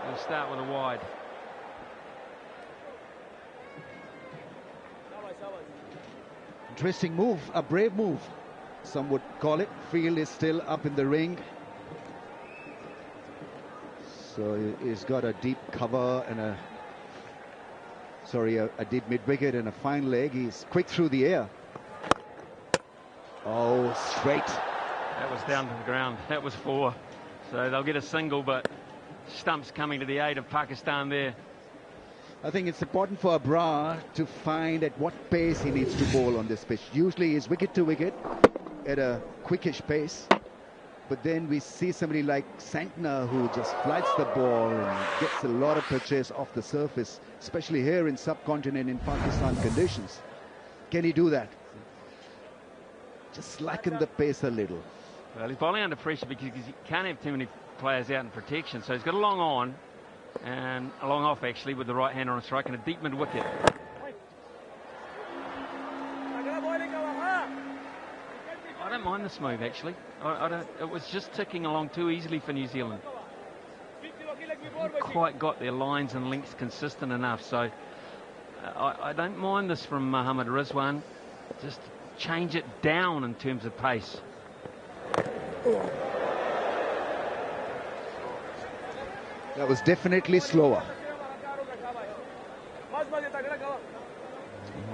He'll start with a wide. Interesting move, a brave move, some would call it. Field is still up in the ring. So he's got a deep cover and a deep mid-wicket and a fine leg. He's quick through the air. Oh, straight. That was down to the ground. That was 4. So they'll get a single, but stumps coming to the aid of Pakistan there. I think it's important for Abrar to find at what pace he needs to bowl on this pitch. Usually he's wicket to wicket at a quickish pace. But then we see somebody like Santner who just flights the ball and gets a lot of pitches off the surface, especially here in subcontinent in Pakistan conditions. Can he do that? Just slacken the pace a little. Well, he's bowling under pressure because he can't have too many players out in protection. So he's got a long on and a long off, actually, with the right hander on strike and a deep mid-wicket. I don't mind this move, actually. I don't. It was just ticking along too easily for New Zealand. Haven't quite got their lines and lengths consistent enough. So I don't mind this from Mohammad Rizwan. Just change it down in terms of pace. That was definitely slower.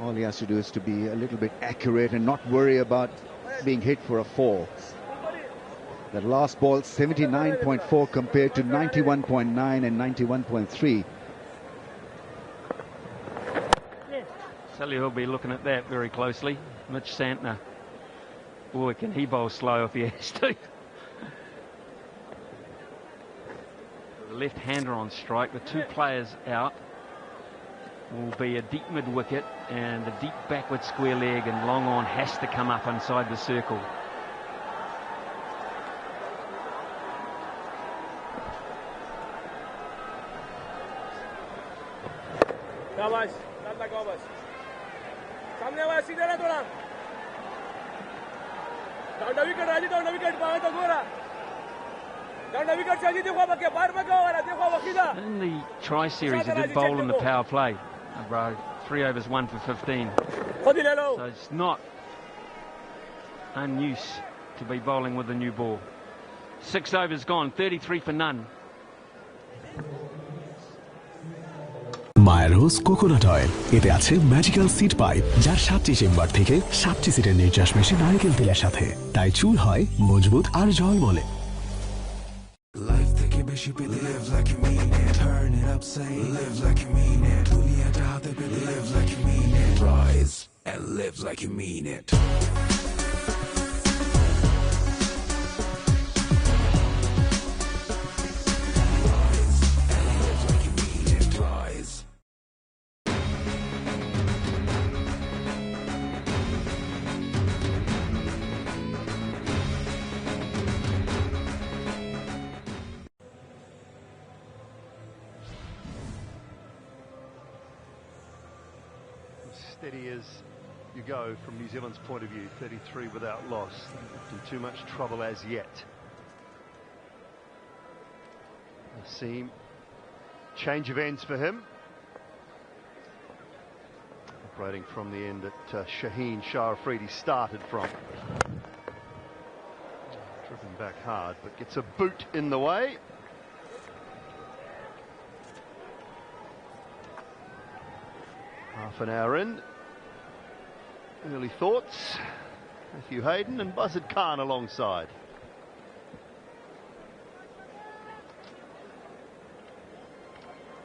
All he has to do is to be a little bit accurate and not worry about being hit for a 4. That last ball 79.4 compared to 91.9 and 91.3. Sally will be looking at that very closely. Mitch Santner. Boy, can he bowl slow if he has to. The left-hander on strike with 2 players out will be a deep mid-wicket and a deep backward square leg, and long on has to come up inside the circle. In the Tri-Series, he did bowl in the power play. 3 overs, 1 for 15. So it's not unused to be bowling with a new ball. 6 overs gone, 33 for none. Myros Coconut Oil. এতে আছে magical seed pipe, যার 7টি chamber থেকে 7টি সিটের নির্যাস machine নারকেল তেলের সাথে, তাই চুল হয় মজবুত আর ঝলমলে। Life থেকে বেশি পেতে live like you mean it, turn it up, say live like you mean it, দুনিয়াটা হাতে পেতে live like you mean it, rise and live like you mean it. Steady as you go from New Zealand's point of view, 33 without loss. In too much trouble as yet. Naseem, change of ends for him. Operating from the end that Shaheen Shah Afridi started from. Driven back hard, but gets a boot in the way. Half an hour in. Early thoughts. Matthew Hayden and Buzzard Khan alongside.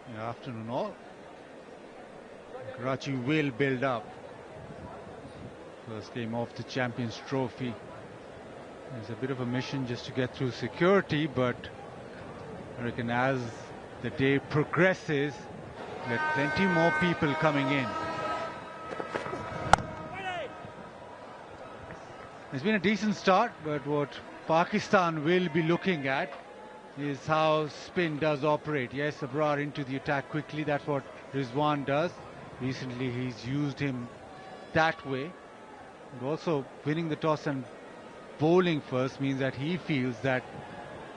Good afternoon all. Karachi will build up. First game of the Champions Trophy. There's a bit of a mission just to get through security, but I reckon as the day progresses, there are plenty more people coming in. It's been a decent start, but what Pakistan will be looking at is how spin does operate. Yes, Abrar into the attack quickly. That's what Rizwan does. Recently, he's used him that way. And also, winning the toss and bowling first means that he feels that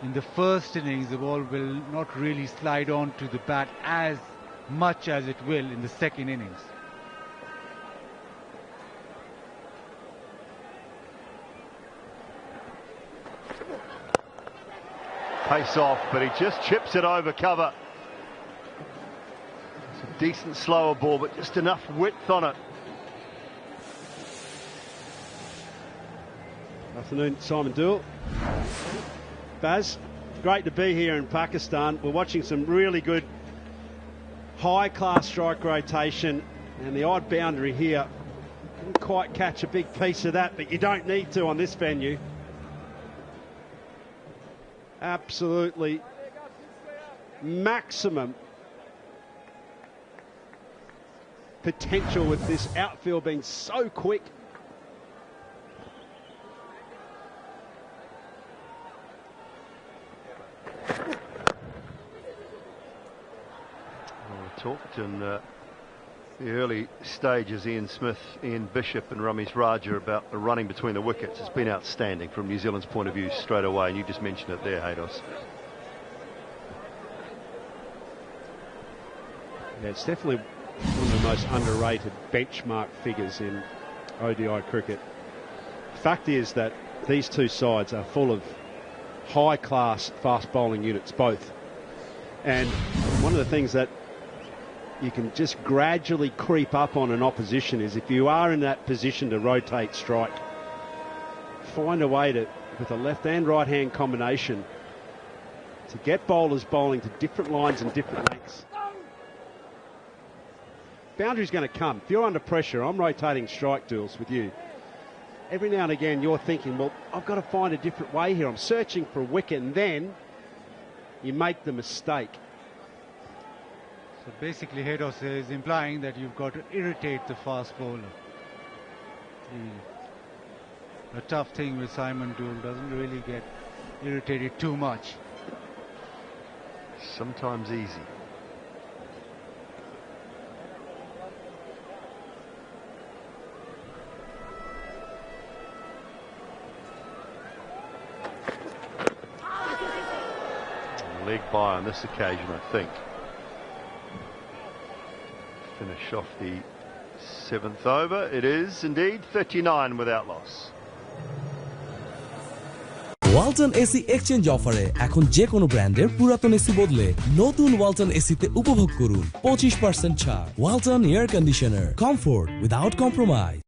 in the first innings, the ball will not really slide on to the bat as much as it will in the second innings. Pace off, but he just chips it over cover. It's a decent slower ball, but just enough width on it. Afternoon, Simon Dewell. Baz, great to be here in Pakistan. We're watching some really good high-class strike rotation, and the odd boundary here. Didn't quite catch a big piece of that, but you don't need to on this venue. Absolutely maximum potential with this outfield being so quick. We talked in the early stages, Ian Smith, Ian Bishop and Ramesh Raja, about the running between the wickets. It's been outstanding from New Zealand's point of view straight away, and you just mentioned it there, Haydos. Yeah, it's definitely one of the most underrated benchmark figures in ODI cricket. The fact is that these two sides are full of high-class fast bowling units, both. And one of the things that you can just gradually creep up on an opposition is, if you are in that position to rotate strike, find a way to, with a left and right hand combination, to get bowlers bowling to different lines and different lengths. Boundary's going to come. If you're under pressure, I'm rotating strike duels with you. Every now and again you're thinking, well, I've got to find a different way here. I'm searching for a wicket, and then you make the mistake. So basically, Haydos is implying that you've got to irritate the fast bowler. The tough thing with Simon Dewell, doesn't really get irritated too much. Sometimes easy. Leg by on this occasion, I think. Finish off the 7th over. It is indeed 39 without loss. Walton AC exchange অফারে এখন যে কোনো ব্র্যান্ডের পুরাতন AC বদলে নতুন ওয়ালটন এসিতে উপভোগ করুন 25% ছাড়। Walton air conditioner, comfort without compromise.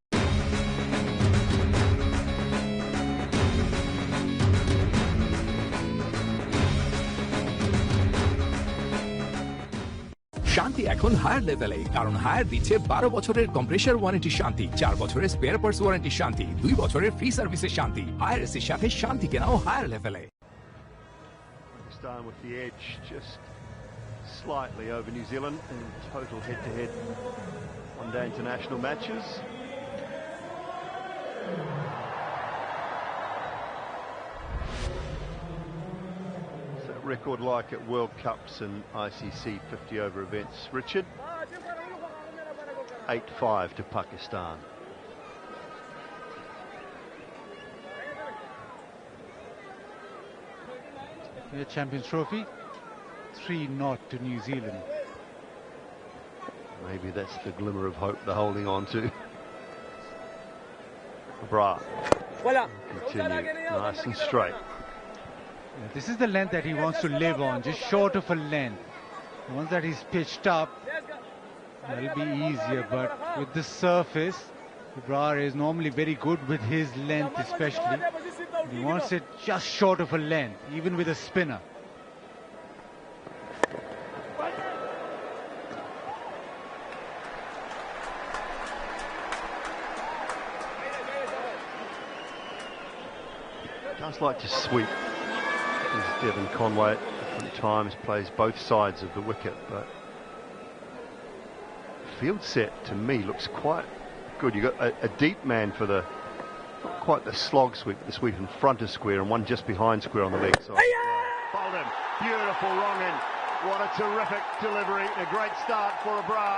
শান্তি এখন হায়ার লেভেলে, কারণ হায়ার দিচ্ছে 12 বছরের কম্প্রেসার ওয়ারেন্টি শান্তি, 4 বছরের স্পেয়ার পার্টস ওয়ারেন্টি শান্তি, 2 বছরের ফ্রি সার্ভিসের শান্তি। হায়ার এর সাথে শান্তি কেনাও হায়ার লেভেলে। Pakistan with the edge just slightly over New Zealand in total head-to-head one-day international matches. Record like at World Cups and ICC 50 over events. Richard, 8-5 to Pakistan. The Champions Trophy, 3-0 to New Zealand. Maybe that's the glimmer of hope they're holding on to. Bra. Continue nice and straight. This is the length that he wants to live on, just short of a length. Once that he's pitched up, that'll be easier, but with this surface, Brar is normally very good with his length especially. He wants it just short of a length, even with a spinner. Does like to sweep. Devon Conway at different times plays both sides of the wicket, but field set to me looks quite good. You've got a deep man for the, not quite the slog sweep, but the sweep in front of square and one just behind square on the leg side. Bowled him. Beautiful wrong in. What a terrific delivery. A great start for Abrar.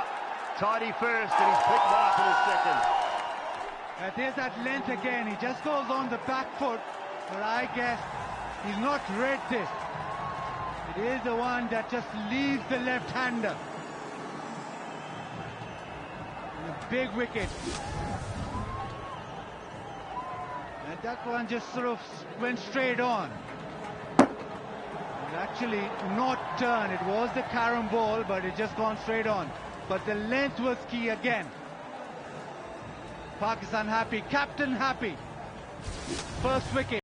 Tidy first, and he's picked one up in his second. There's that length again. He just goes on the back foot, but I guess He's not read this. It is the one that just leaves the left-hander. A big wicket. And that one just sort of went straight on. It was actually not turned. It was the carom ball, but it just gone straight on. But the length was key again. Pakistan happy, captain happy. First wicket.